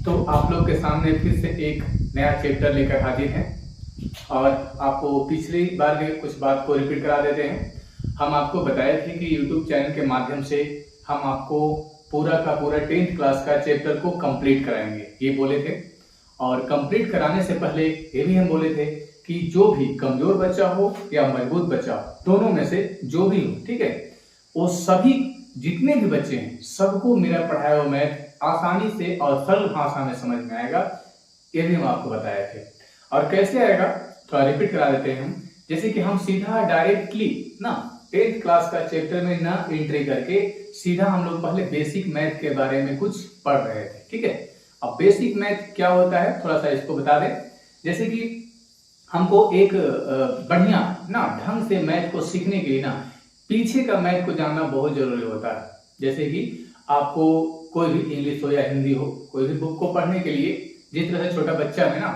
तो आप लोग के सामने फिर से एक नया चैप्टर लेकर हाजिर हैं और आपको पिछली बार के कुछ बात को रिपीट करा देते हैं। हम आपको बताए थे कि YouTube चैनल के माध्यम से हम आपको पूरा का पूरा 10th क्लास का चैप्टर को कंप्लीट कराएंगे, ये बोले थे। और कंप्लीट कराने से पहले ये भी हम बोले थे कि जो भी कमजोर बच्चा हो या मजबूत बच्चा हो, दोनों में से जो भी हो, ठीक है, वो सभी जितने भी बच्चे हैं सबको मेरा पढ़ाया हुआ मैथ आसानी से और सरल भाषा में समझ में आएगा, ये भी हम आपको बताए थे। और कैसे आएगा थोड़ा रिपीट करा देते हैं हम। जैसे कि हम सीधा डायरेक्टली ना 10th क्लास का चैप्टर में ना एंट्री करके सीधा हम लोग पहले बेसिक मैथ के बारे में कुछ पढ़ रहे थे, ठीक है। अब बेसिक मैथ क्या होता है थोड़ा सा इसको बता दें। जैसे कि हमको एक बढ़िया ना ढंग से मैथ को सीखने के लिए ना पीछे का मैथ को जानना बहुत जरूरी होता है। जैसे कि आपको कोई भी इंग्लिश हो या हिंदी हो, कोई भी बुक को पढ़ने के लिए जिस तरह से छोटा बच्चा है ना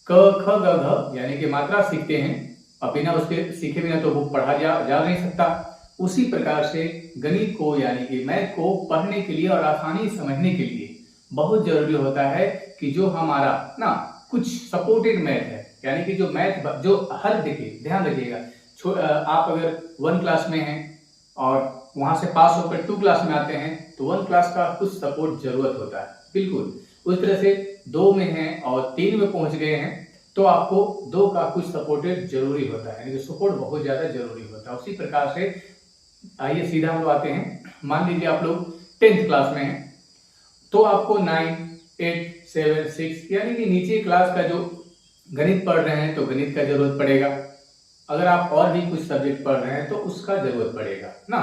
क ख ग घ यानी कि मात्रा सीखते हैं और बिना उसके सीखे बिना तो बुक पढ़ा जा नहीं सकता, उसी प्रकार से गणित को यानी कि मैथ को पढ़ने के लिए और आसानी समझने के लिए बहुत जरूरी होता है कि जो हमारा ना कुछ सपोर्टेड मैथ है, यानी कि जो मैथ जो हर देखिए ध्यान रखिएगा, आप अगर 1 क्लास में हैं और वहां से पास होकर 2 क्लास में आते हैं तो 1 क्लास का कुछ सपोर्ट जरूरत होता है, बिल्कुल उस तरह से 2 में हैं और 3 में पहुंच गए हैं तो आपको 2 का कुछ सपोर्टेड जरूरी होता है, यानी कि सपोर्ट बहुत ज्यादा जरूरी होता है। उसी प्रकार से आइए सीधा हम लोग आते हैं। मान लीजिए आप लोग 10th क्लास में हैं तो आपको 9, 8, 7, 6 यानी कि नीचे क्लास का जो गणित पढ़ रहे हैं तो गणित का जरूरत पड़ेगा। अगर आप और भी कुछ सब्जेक्ट पढ़ रहे हैं तो उसका जरूरत पड़ेगा ना।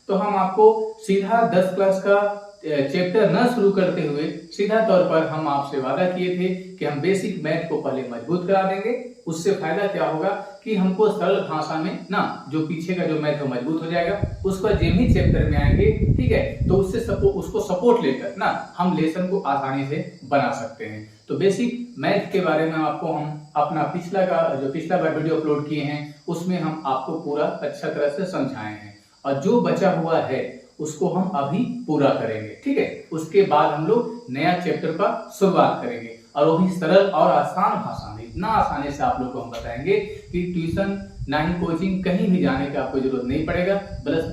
तो हम आपको सीधा 10 क्लास का चैप्टर न शुरू करते हुए सीधा तौर पर हम आपसे वादा किए थे कि हम बेसिक मैथ को पहले मजबूत करा देंगे। उससे फायदा क्या होगा कि हमको सरल भाषा में ना जो पीछे का जो मैथ है मजबूत हो जाएगा। उसका जिन ही चैप्टर में आएंगे, ठीक है, तो उसको सपोर्ट लेकर ना हम लेसन को आसानी से बना सकते हैं। तो बेसिक मैथ के बारे में आपको हम अपना पिछला बार वीडियो अपलोड किए हैं उसमें हम आपको पूरा अच्छा तरह से समझाए हैं और जो बचा हुआ है उसको हम अभी पूरा करेंगे, ठीक है। उसके बाद हम लोग नया चैप्टर का शुरुआत करेंगे और वो भी सरल और आसान भाषा में, इतना आसानी से आप लोग को हम बताएंगे कि ट्यूशन ना ही कोचिंग कहीं भी जाने का आपको जरूरत नहीं पड़ेगा।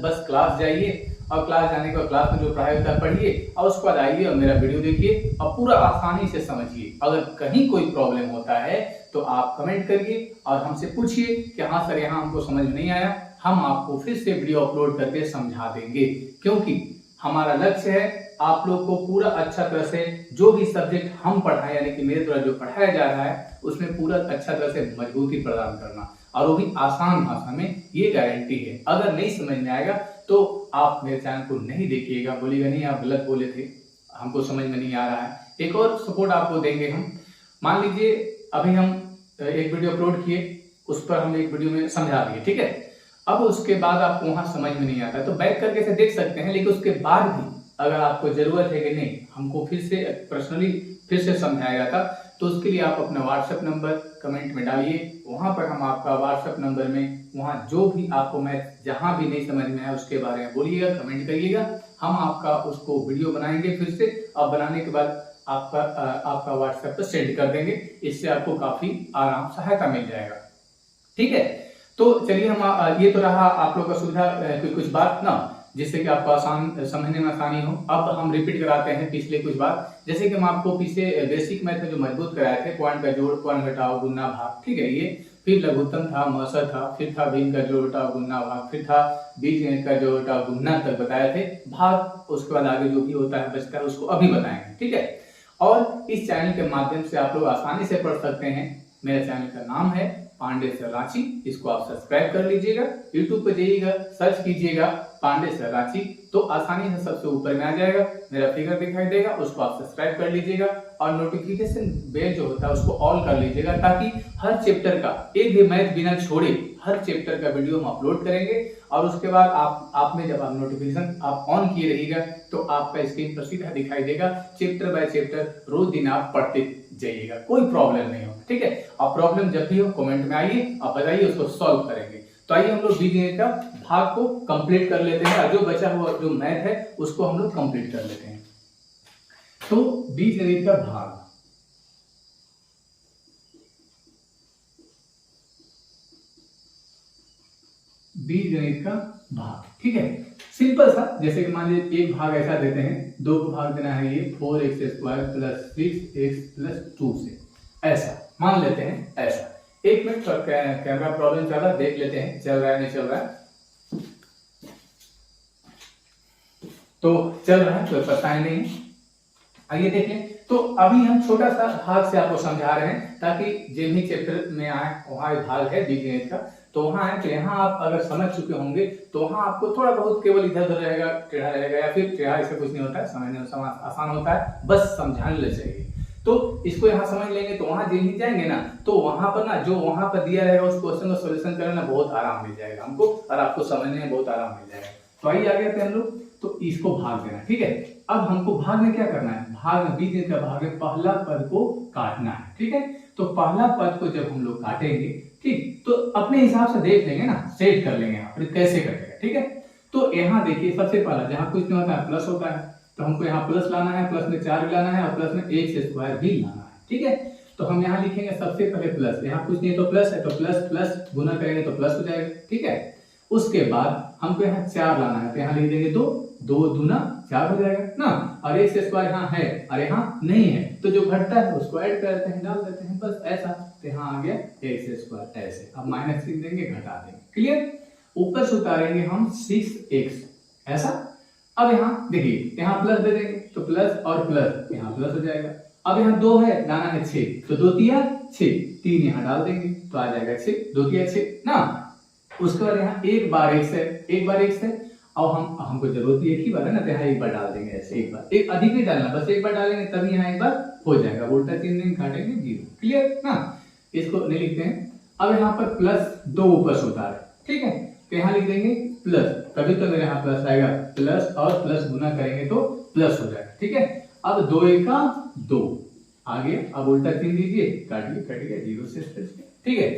बस क्लास जाइए और क्लास जाने के बाद क्लास में जो पढ़ाई होता है पढ़िए और उसके बाद आइए और मेरा वीडियो देखिए और पूरा आसानी से समझिए। अगर कहीं कोई प्रॉब्लम होता है तो आप कमेंट करिए और हमसे पूछिए कि हाँ सर यहाँ हमको समझ नहीं आया, हम आपको फिर से वीडियो अपलोड करके समझा देंगे। क्योंकि हमारा लक्ष्य है आप लोग को पूरा अच्छा तरह से जो भी सब्जेक्ट हम पढ़ाएं यानी कि मेरे द्वारा जो पढ़ाया जा रहा है उसमें पूरा अच्छा तरह से मजबूती प्रदान करना और वो भी आसान भाषा में, ये गारंटी है। अगर नहीं समझ में आएगा तो आप मेरे चैनल को नहीं देखिएगा, बोलिएगा नहीं आप गलत बोले थे, हमको समझ में नहीं आ रहा है। एक और सपोर्ट आपको देंगे हम। मान लीजिए अभी हम एक वीडियो अपलोड किए, उस पर हम एक वीडियो में समझा दिए, ठीक है। अब उसके बाद आपको वहां समझ में नहीं आता तो बैक करके से देख सकते हैं, लेकिन उसके बाद भी अगर आपको जरूरत है कि नहीं हमको फिर से पर्सनली फिर से समझाया था तो उसके लिए आप अपना व्हाट्सएप नंबर कमेंट में डालिए। वहां पर हम आपका व्हाट्सएप नंबर में वहां जो भी आपको मैथ जहां भी नहीं समझ में आया उसके बारे में बोलिएगा, कमेंट करिएगा, हम आपका उसको वीडियो बनाएंगे फिर से और बनाने के बाद आपका व्हाट्सएप पर सेंड कर देंगे। इससे आपको काफी आराम सहायता मिल जाएगा, ठीक है। तो चलिए हम ये तो रहा आप लोग का सुविधा कुछ बात ना जिससे कि आपको आसान समझने में आसानी हो। अब हम रिपीट कराते हैं पिछले कुछ बात। जैसे कि हम आपको पीछे बेसिक मैथ में जो मजबूत कराए थे, पॉइंट का जोड़, पॉइंट घटाओ, गुना भाग, ठीक है, ये फिर लघुत्तम था, मौसर था, फिर था भिन्न का जोड़ घटाओ गुना भाग, फिर था बीजगणित का जोड़ घटाओ गुना तक बताए थे। भाग उसके बाद आगे जो भी होता है बचता है उसको अभी बताएंगे, ठीक है। और इस चैनल के माध्यम से आप लोग आसानी से पढ़ सकते हैं। मेरे चैनल का नाम है पांडे सर रांची, इसको आप सब्सक्राइब कर लीजिएगा। यूट्यूब पर जाइएगा, सर्च कीजिएगा पांडे सर रांची तो आसानी से सबसे ऊपर में आ जाएगा, मेरा फिगर दिखाई देगा, उसको आप सब्सक्राइब कर लीजिएगा और नोटिफिकेशन बेल जो होता है उसको ऑल कर लीजिएगा ताकि हर चैप्टर का एक भी मैथ बिना छोड़े हर चैप्टर का वीडियो हम अपलोड करेंगे। और उसके बाद आप में जब आप नोटिफिकेशन आप ऑन किए रहिएगा तो आपका स्क्रीन पर सीधा दिखाई देगा, चैप्टर बाय चैप्टर रोज दिन आप पढ़ते जाइएगा, कोई प्रॉब्लम नहीं हो, ठीक है। और प्रॉब्लम जब भी हो कमेंट में आइए, आप बताइए, उसको सॉल्व करेंगे। तो आइए हम लोग बीजगणित का भाग को कंप्लीट कर लेते हैं और जो बचा हुआ जो मैथ है उसको हम लोग कंप्लीट कर लेते हैं। तो बीजगणित का भाग, बीजगणित का भाग, ठीक है। सिंपल सा, जैसे कि मान लीजिए एक भाग ऐसा देते हैं, 2 को भाग देना है ये 4x² प्लस 6x प्लस 2 से, ऐसा मान लेते हैं। ऐसा एक मिनट कैमरा प्रॉब्लम चल रहा है, देख लेते हैं चल रहा है नहीं चल रहा है। तो चल रहा है, कोई परेशानी नहीं है। आइए देख लें। तो अभी हम छोटा सा भाग से आपको समझा रहे हैं ताकि जिन भी चैप्टर में आए वहां भाग है बीजगणित का, तो वहां है, तो यहाँ आप अगर समझ चुके होंगे तो वहां आपको थोड़ा बहुत केवल इधर उधर रहेगा, टेढ़ा रहेगा, या फिर टेढ़ा ऐसे कुछ नहीं होता है, समझने में आसान होता है, बस समझाने ले चाहिए। तो इसको यहाँ समझ लेंगे तो वहां जिन जाएंगे ना, तो वहां पर ना जो वहां पर दिया रहेगा उस क्वेश्चन का सोल्यूशन करना बहुत आराम मिल जाएगा हमको, और आपको समझने में बहुत आराम मिल जाएगा। तो आइए आगे आते हैं हम लोग। तो इसको भाग देना, ठीक है। अब हमको भाग में क्या करना है, भाग में बीजगणित का भाग में पहला पद को काटना है, ठीक है। तो पहला पद को जब हम लोग काटेंगे, ठीक, तो अपने हिसाब से देख लेंगे ना, सेट कर लेंगे यहाँ पर कैसे कटेगा, ठीक है। तो यहाँ देखिए सबसे पहला जहाँ कुछ नहीं होता है प्लस होता है, तो हमको यहाँ प्लस लाना है, प्लस में 4 भी लाना है और प्लस में x² भी लाना है, ठीक है। तो हम यहाँ लिखेंगे सबसे पहले प्लस, यहाँ कुछ नहीं तो प्लस है, तो प्लस प्लस गुना करेंगे तो प्लस हो जाएगा, ठीक है। उसके बाद हमको यहाँ 4 लाना है, तो यहाँ लिख देंगे 2, 2 दूना 4 हो जाएगा ना, और x² यहाँ है और यहाँ नहीं है, तो जो घटता है उसको ऐड करते हैं, डाल देते हैं, बस ऐसा। तो यहाँ आ गया x², ऐसे। अब माइनस चिन्ह देंगे, घटा देंगे, क्लियर। ऊपर से उतारेंगे हम 6x, ऐसा। अब यहाँ देखिए, यहाँ प्लस दे देंगे तो प्लस और प्लस यहाँ प्लस हो जाएगा। अब यहाँ 2 है, लाना है 6, तो 2 तिया 6, 3 यहाँ डाल देंगे तो आ जाएगा 6, 2 तिया 6 ना। उसके बाद यहाँ एक बार x है, एक बार x है, और हमको जरूरत एक ही बार है ना, तो यहाँ एक बार डाल देंगे, ऐसे एक बार, एक अधिक नहीं डालना, बस एक बार डालेंगे तभी यहाँ एक बार हो जाएगा, उल्टा चिन्ह देंगे, काटेंगे 0, क्लियर ना। इसको नहीं लिखते हैं। अब यहाँ पर प्लस 2 ऊपर से उतारे, ठीक है, तो यहाँ लिख देंगे प्लस, तभी तो मेरे यहाँ प्लस आएगा, प्लस और प्लस गुना करेंगे तो प्लस हो जाएगा, ठीक है। अब 2 का 2 आगे, अब उल्टा चिन्ह दीजिए, काटिए, कटिए 0 से स्पेस, ठीक है।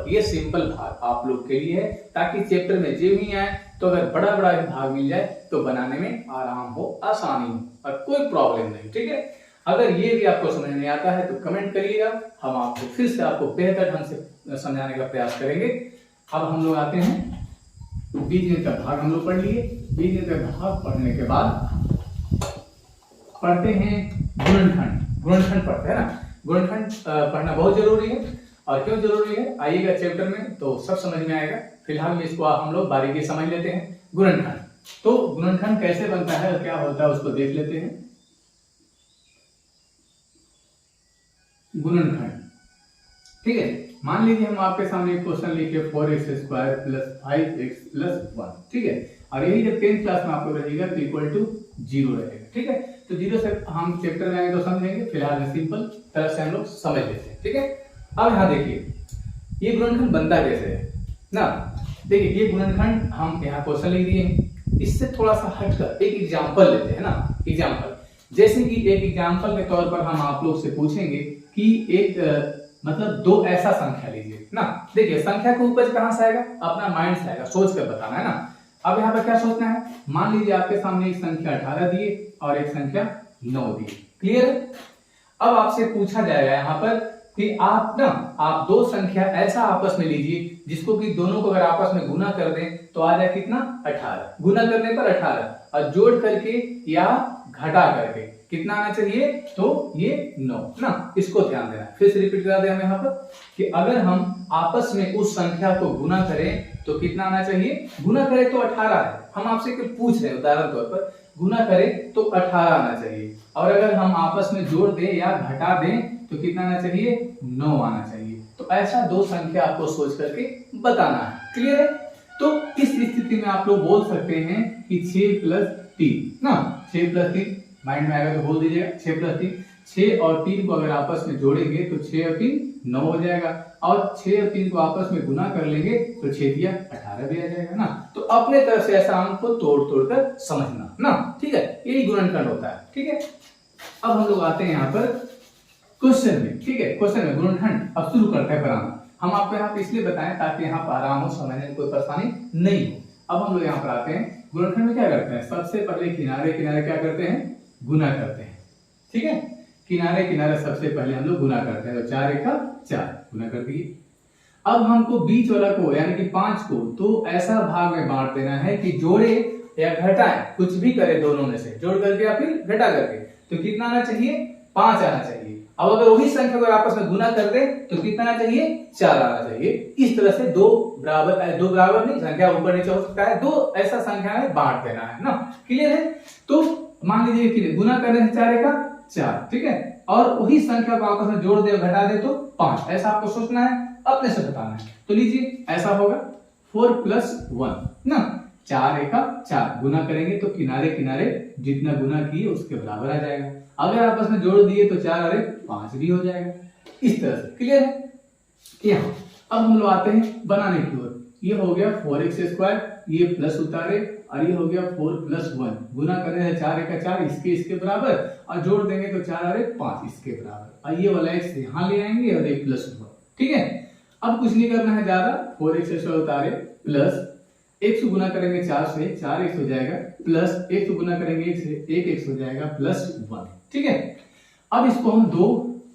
ये सिंपल भाग आप लोग के लिए है, ताकि चैप्टर में जो भी आए तो अगर बड़ा बड़ा भाग मिल जाए तो बनाने में आराम हो, आसानी हो, और कोई प्रॉब्लम नहीं, ठीक है। अगर ये भी आपको समझ नहीं आता है तो कमेंट करिएगा, हम आपको फिर से आपको बेहतर ढंग से समझाने का प्रयास करेंगे। अब हम लोग आते हैं बीजगणित का भाग, हम लोग पढ़ लिए। बीजगणित का भाग पढ़ने के बाद पढ़ते हैं गुणनखंड। गुणनखंड पढ़ते हैं ना, गुणनखंड पढ़ना बहुत जरूरी है। और क्यों जरूरी है, आइएगा चैप्टर में तो सब समझ में आएगा। फिलहाल इसको हम लोग बारीकी समझ लेते हैं। गुणनखंड, तो गुणनखंड कैसे बनता है और क्या होता है उसको देख लेते हैं। गुणनखंड, ठीक है। मान लीजिए हम आपके सामने एक क्वेश्चन लिखे 4x² प्लस 5x प्लस 1, ठीक है। और यही जब 10th क्लास में आपको रहेगा तो इक्वल टू 0 रहेगा, ठीक है। तो 0 से हम चैप्टर में आएंगे तो समझेंगे, फिलहाल में सिंपल तरह से हम लोग समझ लेते हैं, ठीक है। अब यहाँ देखिए ये गुणनखंड बनता कैसे है ना। देखिए ये गुणनखंड हम यहाँ क्वेश्चन लिख दिए, इससे थोड़ा सा हटकर एक एग्जांपल लेते हैं ना। एग्जांपल, जैसे कि एक एग्जांपल के तौर पर हम आप लोग से पूछेंगे कि एक मतलब 2 ऐसा संख्या लीजिए ना। देखिए संख्या का उपज कहाँ से आएगा, अपना माइंड से आएगा, सोच कर बताना है ना। अब यहाँ पर क्या सोचना है, मान लीजिए आपके सामने एक संख्या 18 दिए और एक संख्या 9 दिए, क्लियर। अब आपसे पूछा जाएगा यहाँ पर कि आप 2 संख्या ऐसा आपस में लीजिए जिसको कि दोनों को अगर आपस में गुना कर दें तो आ जाए कितना, 18। गुना करने पर 18 और जोड़ करके या घटा करके कितना आना चाहिए, तो ये 9 ना। इसको ध्यान देना, फिर से रिपीट करा दें हम यहाँ पर कि अगर हम आपस में उस संख्या को गुना करें तो कितना आना चाहिए, गुना करें तो 18 है। हम आपसे पूछ रहे हैं उदाहरण तौर पर, गुना करें तो 18 आना चाहिए, और अगर हम आपस में जोड़ दें या घटा दें तो कितना आना चाहिए, 9 आना चाहिए। तो ऐसा 2 संख्या आपको सोच करके बताना है, क्लियर है। तो इस स्थिति में आप लोग बोल सकते हैं कि 6 प्लस 3 ना, 6 प्लस 3 माइंड में आएगा तो बोल दीजिएगा 6 प्लस 3। 6 और 3 को अगर आपस में जोड़ेंगे तो 6 और 3 9 हो जाएगा, और 6 और 3 को आपस में गुना कर लेंगे तो 6 दिया 18 भी आ जाएगा ना। तो अपने तरफ से ऐसा हमको तोड़ तोड़ कर समझना ना, ठीक है। यही गुणनखंड होता है, ठीक है। अब हम लोग आते हैं यहाँ पर क्वेश्चन में, ठीक है। क्वेश्चन में गुणनखंड अब शुरू करते हैं पढ़ाना। हम आपको यहाँ पे इसलिए बताएं ताकि यहाँ पर आराम हो, समझने में कोई परेशानी नहीं हो। अब हम लोग यहाँ पर आते हैं, गुणनखंड में क्या करते हैं, सबसे पहले किनारे किनारे क्या करते हैं, गुना करते हैं, ठीक है, किनारे किनारे सबसे पहले हम लोग गुना करते हैं, तो 4 एका 4 गुना कर दिए। अब हमको बीच वाला को यानी कि 5 को तो ऐसा भाग में बांट देना है कि जोड़े या घटाए, कुछ भी करे दोनों में से, जोड़ करके या फिर घटा करके, तो कितना आना चाहिए, 5 आना चाहिए। अब अगर वही संख्या को आपस में गुना कर दे तो कितना आना चाहिए, 4 आना चाहिए। इस तरह से दो बराबर नहीं, संख्या ऊपर नीचे हो सकता है, दो ऐसा संख्या में बांट देना है ना, क्लियर है। तो मान लीजिए कि गुना करने से 4 एका 4, ठीक है, और वही संख्या को आपस में जोड़ दे घटा दे तो 5, ऐसा आपको सोचना है, अपने से बताना है। तो लीजिए ऐसा होगा 4 + 1 ना, 4 एका 4 गुना करेंगे तो किनारे किनारे जितना गुना किए उसके बराबर आ जाएगा। अगर आपस में जोड़ दिए तो 4 और 1 5 भी हो जाएगा। इस तरह से क्लियर है। यहाँ अब हम लोग आते हैं बनाने की ओर। ये हो गया 4x², ये प्लस उतारे, और ये हो गया 4 + 1 गुना करने से 4 एका 4 इसके बराबर, और जोड़ देंगे तो 4 और 1 5 इसके बराबर, और ये वाला x यहाँ ले आएंगे और एक प्लस हुआ, ठीक है। अब कुछ नहीं करना है ज्यादा, 4x² उतारे प्लस 1 से गुना करेंगे 4 से 4x हो जाएगा, प्लस 1 से गुना करेंगे 1 से 1x हो जाएगा प्लस 1, ठीक है। अब इसको हम दो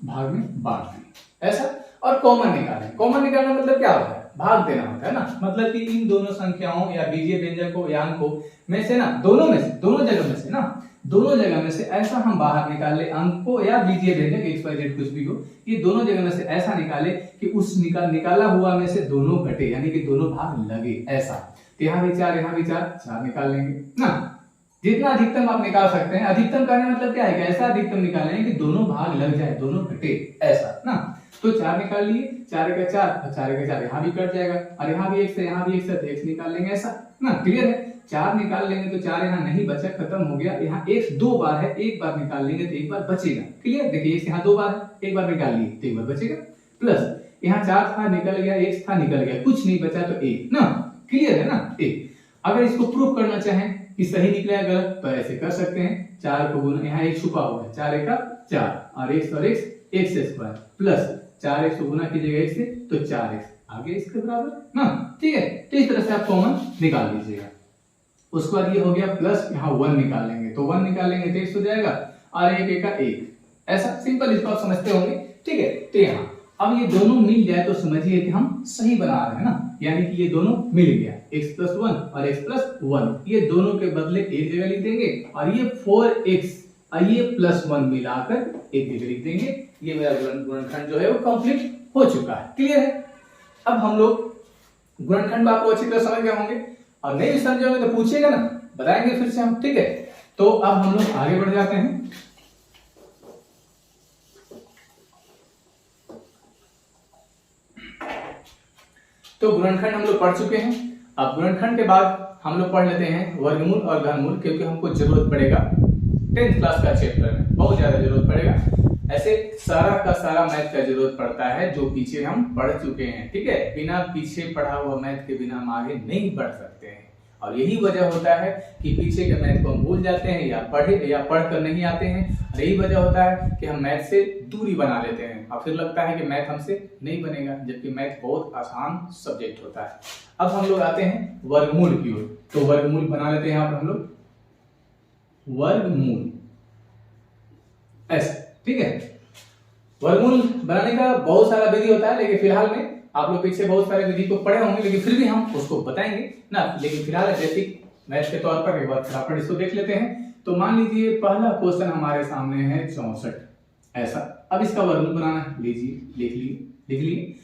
भाग में बांट देंगे ऐसा, और कॉमन निकालें। कॉमन निकालना मतलब क्या होता है, भाग देना होता है ना, मतलब कि इन दोनों संख्याओं या बीजीय व्यंजकों या अंकों में से ना, दोनों जगह में से ना, दोनों जगह में से ऐसा हम बाहर निकाल ले, अंकों या बीजीय व्यंजक XYZ कुछ भी हो, ये दोनों जगह में से ऐसा निकाले कि उस निकाला हुआ में से दोनों घटे, यानी कि दोनों भाग लगे, ऐसा। तो यहाँ भी 4 यहाँ भी 4 निकाल लेंगे ना, जितना अधिकतम आप निकाल सकते हैं। अधिकतम कहने मतलब क्या है कि ऐसा अधिकतम निकालें कि दोनों भाग लग जाए, दोनों घटे, ऐसा ना। तो 4 निकाल लिए, 4 एका 4 और 4 एका 4 यहाँ भी कट जाएगा, और यहाँ भी 1 से यहाँ भी 1 से तो x निकाल लेंगे, ऐसा ना, क्लियर है। 4 निकाल लेंगे तो 4 यहाँ नहीं बचा, खत्म हो गया। यहाँ x 2 बार है, एक बार निकाल लेंगे तो एक बार बचेगा, क्लियर। देखिए x यहाँ 2 बार है, एक बार निकाल लिए तो एक बार बचेगा, प्लस यहाँ 4 था निकल गया, x था निकल गया, कुछ नहीं बचा तो 1 ना, क्लियर है ना। 1 अगर इसको प्रूफ करना चाहें कि सही निकला है गलत, तो ऐसे कर सकते हैं, 4 को गुना, यहाँ 1 छुपा हुआ है, 4 एका 4 और x² प्लस 4x को गुना कीजिएगा 1 से तो 4x आगे इसके बराबर ना, ठीक है। तो इस तरह से आप कॉमन निकाल लीजिएगा। उसके बाद ये हो गया प्लस, यहाँ 1 निकाल लेंगे, तो 1 निकालेंगे तो x हो जाएगा, और 1 एका 1, ऐसा सिंपल, इसको आप समझते होंगे, ठीक है। तो यहाँ अब ये दोनों मिल जाए तो समझिए कि हम सही बना रहे हैं ना, यानी कि ये दोनों मिल गया, x + 1 और x + 1, ये दोनों के बदले एक जगह लिख देंगे, और ये 4x और ये +1 मिलाकर एक जगह लिख देंगे। ये मेरा गुणनखंड जो है वो कंप्लीट हो चुका है, क्लियर है। अब हम लोग गुणनखंड में आपको अच्छी तरह समझ गए होंगे, और नहीं समझे होंगे तो पूछिएगा ना, बताएंगे फिर से हम, ठीक है। तो अब हम लोग आगे बढ़ जाते हैं। तो गुणनखंड हम लोग पढ़ चुके हैं। अब गुणनखंड के बाद हम लोग पढ़ लेते हैं वर्गमूल और घनमूल, क्योंकि हमको जरूरत पड़ेगा 10th क्लास का चैप्टर में, बहुत ज्यादा जरूरत पड़ेगा। ऐसे सारा का सारा मैथ का जरूरत पड़ता है जो पीछे हम पढ़ चुके हैं, ठीक है। बिना पीछे पढ़ा हुआ मैथ के बिना हम आगे नहीं बढ़ सकते हैं, और यही वजह होता है कि पीछे के मैथ को हम भूल जाते हैं, या पढ़ कर नहीं आते हैं। और यही वजह होता है कि हम मैथ से दूरी बना लेते हैं, और फिर लगता है कि मैथ हमसे नहीं बनेगा, जबकि मैथ बहुत आसान सब्जेक्ट होता है। अब हम लोग आते हैं वर्गमूल की ओर। तो वर्गमूल बना लेते हैं यहाँ पर हम लोग, वर्गमूल ऐसे, ठीक है। वर्गमूल बनाने का बहुत सारा विधि होता है, लेकिन फिलहाल में आप लोग पीछे बहुत सारे विधि को पढ़े होंगे, लेकिन फिर भी हम उसको बताएंगे ना। लेकिन फिलहाल बेसिक मैथ के तौर पर एक बार फटाफट इसको देख लेते हैं। तो मान लीजिए पहला क्वेश्चन हमारे सामने है 64 ऐसा। अब इसका वर्गमूल बनाना है, लीजिए लिख लिए।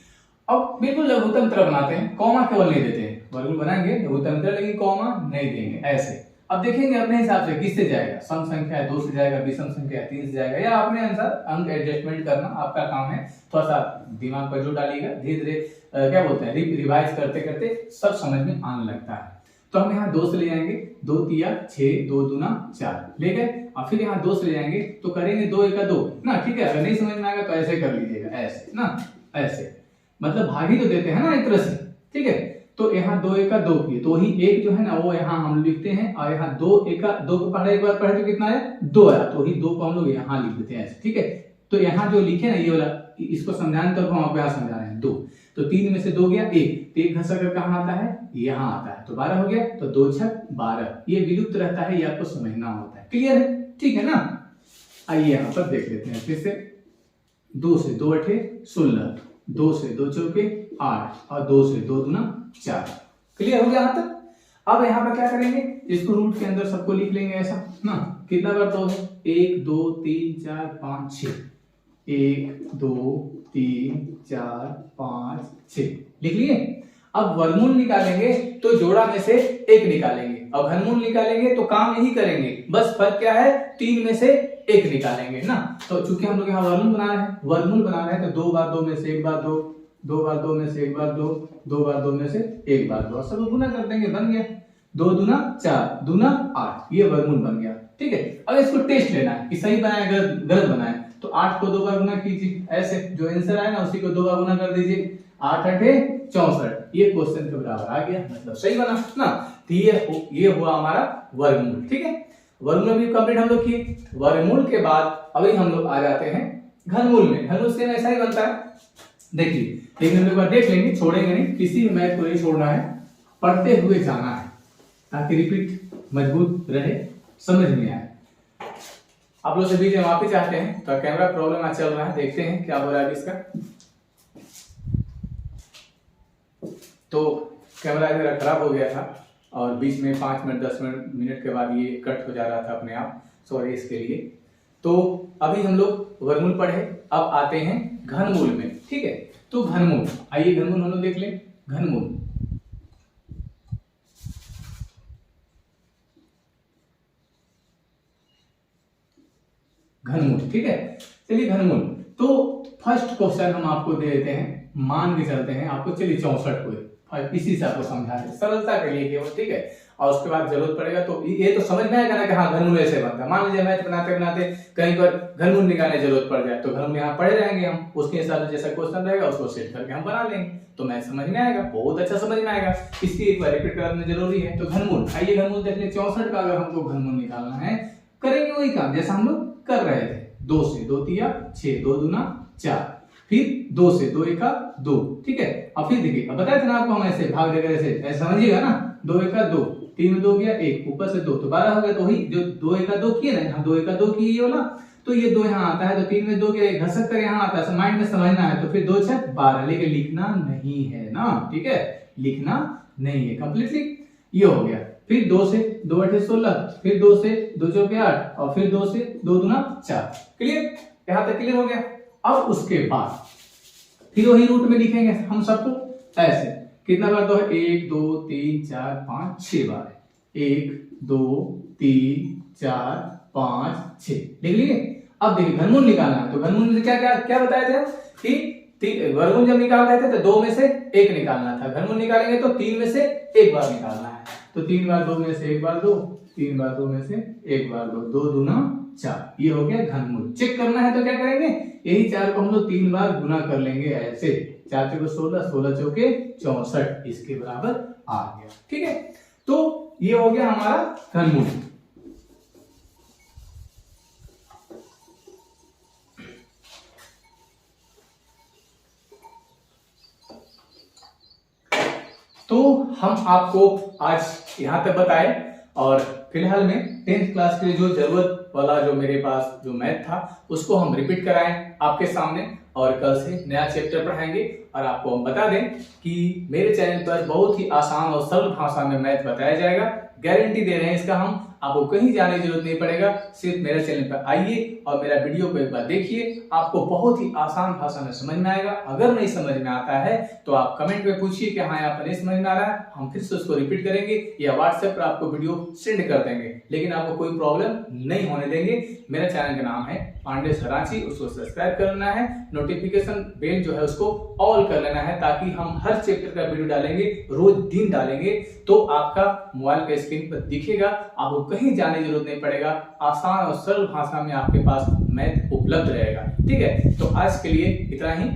अब बिल्कुल लघुत्तम तरह बनाते हैं, कॉमा केवल नहीं देते हैं। वर्गमूल बनाएंगे लघुत्तम तरह, लेकिन कॉमा नहीं देंगे, ऐसे। अब देखेंगे अपने हिसाब से किससे जाएगा, सम संख्या है 2 से जाएगा, विषम संख्या है 3 से जाएगा, या अपने अनुसार अंक एडजस्टमेंट करना आपका काम है। थोड़ा सा दिमाग पर जोर डालिएगा, धीरे धीरे क्या बोलते हैं रिवाइज करते करते सब समझ में आने लगता है। तो हम यहाँ 2 से ले जाएंगे, 2 तिया 6, 2 दूना 4 ले गए, और फिर यहाँ 2 से ले जाएंगे तो करेंगे 2 एका 2 ना, ठीक है। अगर नहीं समझ में आएगा तो ऐसे कर लीजिएगा, ऐसे ना, ऐसे मतलब भागी तो देते हैं ना एक तरह से, ठीक है। तो यहाँ 2 एका 2 किए, तो ही एक जो है ना वो यहाँ हम लिखते हैं, और यहाँ 2 एका 2 को पढ़े एक बार पढ़े तो कितना आया 2 आया, तो ही 2 को हम लोग यहाँ लिख देते हैं ऐसे, ठीक है। तो यहाँ जो लिखे ना ये वाला, इसको समझाने तक हम आपको यहाँ समझा रहे हैं 2, तो 3 में से 2 गया 1, तो 1 घसा कर कहाँ आता है, यहाँ आता है, तो 12 हो गया। तो 2 छक 12, ये विलुप्त रहता है, ये आपको समझना होता है, क्लियर है, ठीक है ना। आइए यहाँ पर देख लेते हैं फिर से। 2 से 2 अठे 16, 2 से 2 चौके 8 और 2 से 2 दूना 4। क्लियर हो गया यहाँ तक। अब यहाँ पर क्या करेंगे, इसको रूट के अंदर सबको लिख लेंगे ऐसा ना। कितना बार 2 है, 1 2 3 4 5 6, 1 2 3 4 5 6 लिख लिए। अब वर्गमूल निकालेंगे तो जोड़ा में से 1 निकालेंगे, और घनमूल निकालेंगे तो काम यही करेंगे, बस फर्क क्या है, 3 में से 1 निकालेंगे ना। तो चूंकि हम लोग यहाँ वर्गमूल बना रहे हैं तो 2 बार 2 में से 1 बार 2, 2 बार 2 में से 1 बार 2, 2 बार 2 में से 1 बार 2, सब गुना कर देंगे, बन गया 2 दूना 4 दूना 8, ये वर्गमूल बन गया। ठीक है, अब इसको टेस्ट लेना है कि सही बनाए गलत बनाए। तो 8 को 2 बार गुना कीजिए, ऐसे जो आंसर आए ना उसी को 2 बार गुना कर दीजिए, 8 8 64, ये क्वेश्चन के बराबर आ गया, मतलब सही बना ना। तो ये हुआ हमारा वर्गमूल। ठीक है, वर्गमूल भी कंप्लीट हम लोग किए। वर्गमूल के बाद अभी हम लोग आ जाते हैं घनमूल में। घनमूल से ऐसा ही बनता है, देखिए लेकिन हम एक बार देख लेंगे, छोड़ेंगे नहीं, किसी भी मैथ को नहीं छोड़ना है, पढ़ते हुए जाना है ताकि रिपीट मजबूत रहे, समझ में आए। आप लोग से बीच में वापस आते हैं, तो कैमरा प्रॉब्लम आज चल रहा है, देखते हैं क्या हो रहा है इसका। तो कैमरा जरा खराब हो गया था और बीच में 5 मिनट 10 मिनट के बाद ये कट हो जा रहा था अपने आप, सॉरी इसके लिए। तो अभी हम लोग वर्गमूल पढ़े, अब आते हैं घनमूल में। ठीक है, तो घनमूल, आइए घनमूल हम लोग देख लें। घनमूल ठीक है, चलिए घनमूल। तो फर्स्ट क्वेश्चन हम आपको दे देते हैं, मान के चलते हैं आपको, चलिए 64 हुए, इसी से आपको समझा है सरलता के लिए केवल। ठीक है, और उसके बाद जरूरत पड़ेगा तो ये तो समझ में आएगा ना कि हाँ घनमूल ऐसे बनता है। मान लीजिए मैथ बनाते बनाते कहीं पर घनमूल निकालने की जरूरत पड़ जाए तो घनमूल यहाँ पढ़े रहेंगे हम, उसके हिसाब से जैसा क्वेश्चन रहेगा उसको सेट करके हम बना लेंगे, तो मैथ समझ में आएगा, बहुत अच्छा समझ में आएगा। इसलिए एक बार रिपीट करना जरूरी है। तो घनमूल, आइए घनमूल देख लें। 64 का अगर हमको घनमूल निकालना है, करेंगे वही काम जैसा हम लोग कर रहे थे। 2 से 2 तिया 6, 2 दूना 4, फिर 2 से 2 एका 2। ठीक है, अब फिर देखिए, अब बताया था ना आपको, हम ऐसे भाग देकर ऐसे समझिएगा ना, 2 एका 2, 3 में 2 गया 1, ऊपर से 2 तो 12 हो गया। तो वही जो 2 एका 2 किए ना, यहाँ 2 एका 2 किए ये वाला, तो ये 2 यहाँ आता है, तो 3 में 2 के घसक कर यहाँ आता है, माइंड में समझना है। तो फिर 2 6 12, लेकिन लिखना नहीं है ना। ठीक है, लिखना नहीं है कंप्लीटली। ये हो गया, फिर 2 से 2 8 16, फिर 2 से 2 चौके 8, और फिर 2 से 2 दूना 4। क्लियर, यहाँ तक क्लियर हो गया। अब उसके बाद फिर वही रूट में लिखेंगे हम सबको ऐसे। कितना बार 2 है, 1 2 3 4 5 6 बार है, 1 2 3 4 5 6 लिख लिए। अब देखिए घनमूल निकालना है, तो घनमूल में क्या क्या क्या बताए थे कि वर्गमूल जब निकाल रहे थे तो 2 में से 1 निकालना था, घनमूल निकालेंगे तो 3 में से 1 बार निकालना है। तो 3 बार 2 में से 1 बार 2, 3 बार 2 में से 1 बार 2, 2 दूना 4, ये हो गया घनमूल। चेक करना है तो क्या करेंगे, यही 4 को हम लोग 3 बार गुना कर लेंगे ऐसे, 4 चौके 16, 16 चौके 64, इसके बराबर आ गया। ठीक है, तो ये हो गया हमारा घनमूल। तो हम आपको आज यहां तक बताए, और फिलहाल में 10th क्लास के लिए जो जरूरत वाला जो मेरे पास जो मैथ था उसको हम रिपीट कराएं आपके सामने, और कल से नया चैप्टर पढ़ाएंगे। और आपको हम बता दें कि मेरे चैनल पर बहुत ही आसान और सरल भाषा में मैथ बताया जाएगा, गारंटी दे रहे हैं इसका हम, आपको कहीं जाने की जरूरत नहीं पड़ेगा, सिर्फ मेरे चैनल पर आइए और मेरा वीडियो को एक बार देखिए, आपको बहुत ही आसान भाषा में समझ में आएगा। अगर नहीं समझ में आता है तो आप कमेंट में पूछिए कि हाँ यहाँ पर नहीं समझ में आ रहा है, हम फिर से उसको रिपीट करेंगे या व्हाट्सएप पर आपको वीडियो सेंड कर देंगे, लेकिन आपको कोई प्रॉब्लम नहीं होने देंगे। मेरा चैनल का नाम है पांडे सर रांची, उसको सब्सक्राइब करना है, नोटिफिकेशन बेल जो है उसको ऑल कर लेना है, ताकि हम हर चैप्टर का वीडियो डालेंगे, रोज दिन डालेंगे, तो आपका मोबाइल के स्क्रीन पर दिखेगा, आपको कहीं जाने की जरूरत नहीं पड़ेगा, आसान और सरल भाषा में आपके पास मैथ उपलब्ध रहेगा। ठीक है, तो आज के लिए इतना ही।